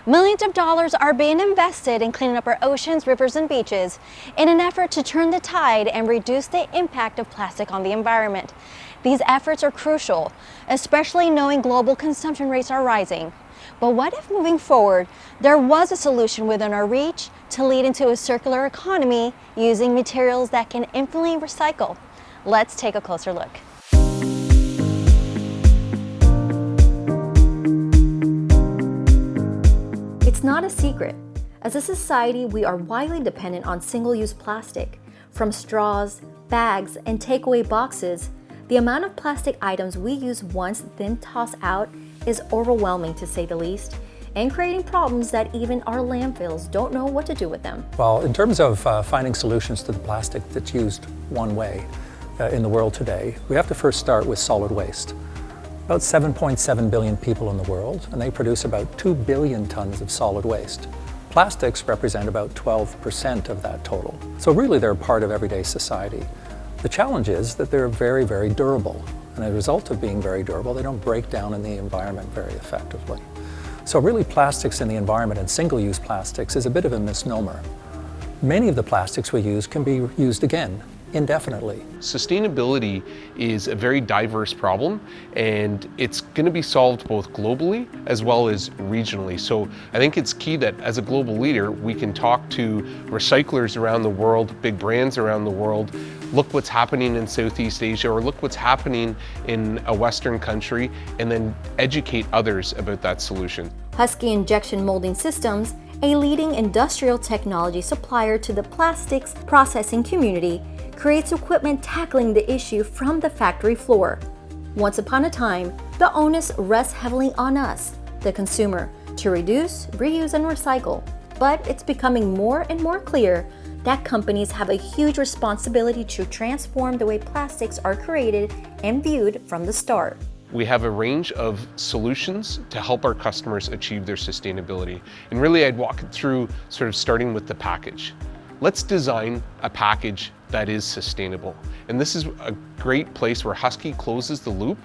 Millions of dollars are being invested in cleaning up our oceans, rivers, and beaches in an effort to turn the tide and reduce the impact of plastic on the environment. These efforts are crucial, especially knowing global consumption rates are rising. But what if moving forward, there was a solution within our reach to lead into a circular economy using materials that can infinitely recycle? Let's take a closer look. It's not a secret. As a society, we are widely dependent on single-use plastic. From straws, bags, and takeaway boxes, the amount of plastic items we use once then toss out is overwhelming, to say the least, and creating problems that even our landfills don't know what to do with them. Well, in terms of finding solutions to the plastic that's used one way in the world today, we have to first start with solid waste. About 7.7 billion people in the world, and they produce about 2 billion tons of solid waste. Plastics represent about 12% of that total. So really they're part of everyday society. The challenge is that they're very, very durable. And as a result of being very durable, they don't break down in the environment very effectively. So really plastics in the environment and single-use plastics is a bit of a misnomer. Many of the plastics we use can be used again, indefinitely. Sustainability is a very diverse problem, and it's going to be solved both globally as well as regionally. So I think it's key that as a global leader, we can talk to recyclers around the world, big brands around the world, look what's happening in Southeast Asia, or look what's happening in a Western country, and then educate others about that solution. Husky Injection Molding Systems, a leading industrial technology supplier to the plastics processing community, creates equipment tackling the issue from the factory floor. Once upon a time, the onus rests heavily on us, the consumer, to reduce, reuse, and recycle. But it's becoming more and more clear that companies have a huge responsibility to transform the way plastics are created and viewed from the start. We have a range of solutions to help our customers achieve their sustainability. And really, I'd walk it through sort of starting with the package. Let's design a package that is sustainable. And this is a great place where Husky closes the loop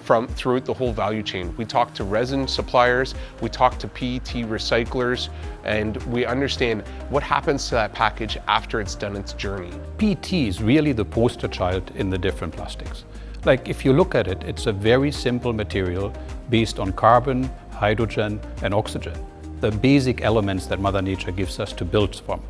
throughout the whole value chain. We talk to resin suppliers, we talk to PET recyclers, and we understand what happens to that package after it's done its journey. PET is really the poster child in the different plastics. Like, if you look at it, it's a very simple material based on carbon, hydrogen, and oxygen, the basic elements that Mother Nature gives us to build from.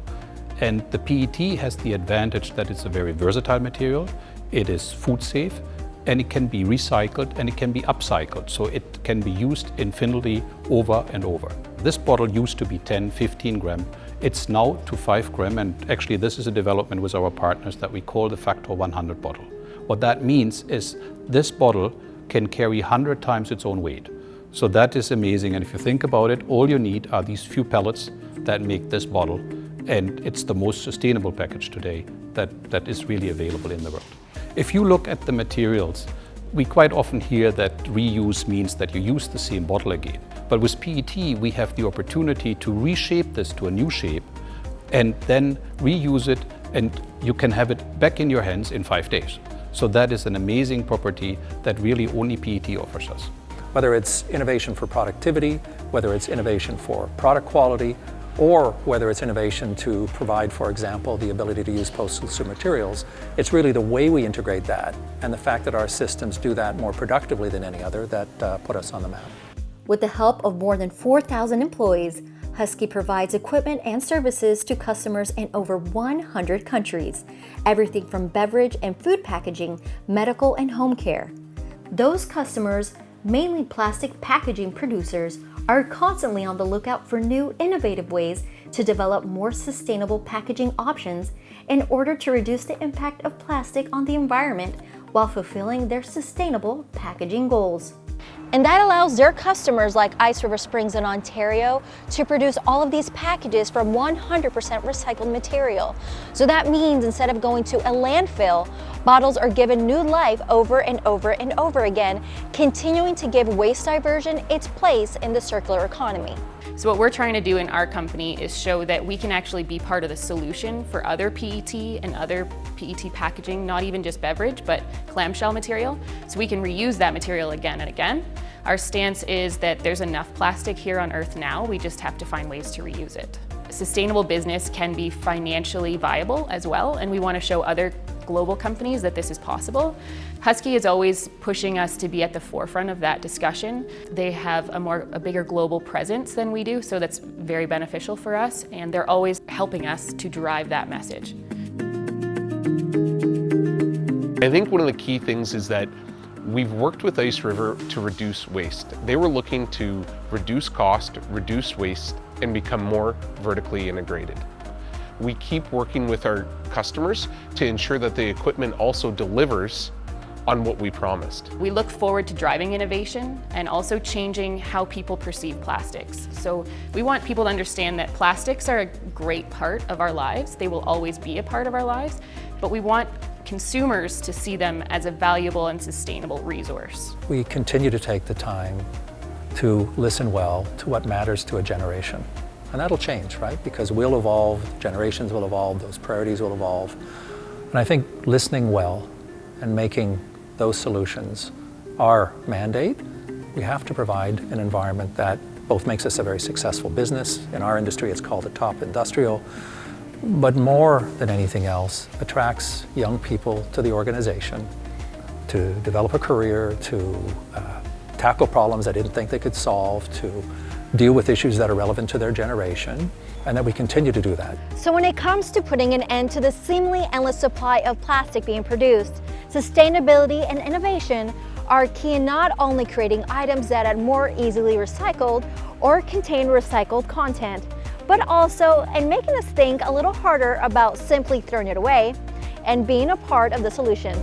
And the PET has the advantage that it's a very versatile material, it is food safe, and it can be recycled and it can be upcycled, so it can be used infinitely over and over. This bottle used to be 10, 15 gram. It's now to 5 gram, and actually this is a development with our partners that we call the Factor 100 bottle. What that means is this bottle can carry 100 times its own weight. So that is amazing, and if you think about it, all you need are these few pellets that make this bottle, and it's the most sustainable package today that is really available in the world. If you look at the materials, we quite often hear that reuse means that you use the same bottle again. But with PET, we have the opportunity to reshape this to a new shape and then reuse it, and you can have it back in your hands in 5 days. So that is an amazing property that really only PET offers us. Whether it's innovation for productivity, whether it's innovation for product quality, or whether it's innovation to provide, for example, the ability to use post-consumer materials, it's really the way we integrate that and the fact that our systems do that more productively than any other that put us on the map. With the help of more than 4,000 employees, Husky provides equipment and services to customers in over 100 countries, everything from beverage and food packaging, medical and home care. Those customers, mainly plastic packaging producers, are constantly on the lookout for new, innovative ways to develop more sustainable packaging options in order to reduce the impact of plastic on the environment while fulfilling their sustainable packaging goals. And that allows their customers like Ice River Springs in Ontario to produce all of these packages from 100% recycled material. So that means instead of going to a landfill, bottles are given new life over and over and over again, continuing to give waste diversion its place in the circular economy. So what we're trying to do in our company is show that we can actually be part of the solution for other PET and other PET packaging, not even just beverage, but clamshell material. So we can reuse that material again and again. Our stance is that there's enough plastic here on Earth now, we just have to find ways to reuse it. Sustainable business can be financially viable as well, and we want to show other global companies that this is possible. Husky is always pushing us to be at the forefront of that discussion. They have a bigger global presence than we do, so that's very beneficial for us, and they're always helping us to drive that message. I think one of the key things is that we've worked with Ice River to reduce waste. They were looking to reduce cost, reduce waste, and become more vertically integrated. We keep working with our customers to ensure that the equipment also delivers on what we promised. We look forward to driving innovation and also changing how people perceive plastics. So we want people to understand that plastics are a great part of our lives. They will always be a part of our lives, but we want consumers to see them as a valuable and sustainable resource. We continue to take the time to listen well to what matters to a generation. And that'll change, right? Because we'll evolve, generations will evolve, those priorities will evolve. And I think listening well and making those solutions our mandate, we have to provide an environment that both makes us a very successful business. In our industry, it's called a top industrial, but more than anything else, attracts young people to the organization to develop a career, to tackle problems they didn't think they could solve, to deal with issues that are relevant to their generation, and that we continue to do that. So when it comes to putting an end to the seemingly endless supply of plastic being produced, sustainability and innovation are key in not only creating items that are more easily recycled or contain recycled content, but also in making us think a little harder about simply throwing it away and being a part of the solution.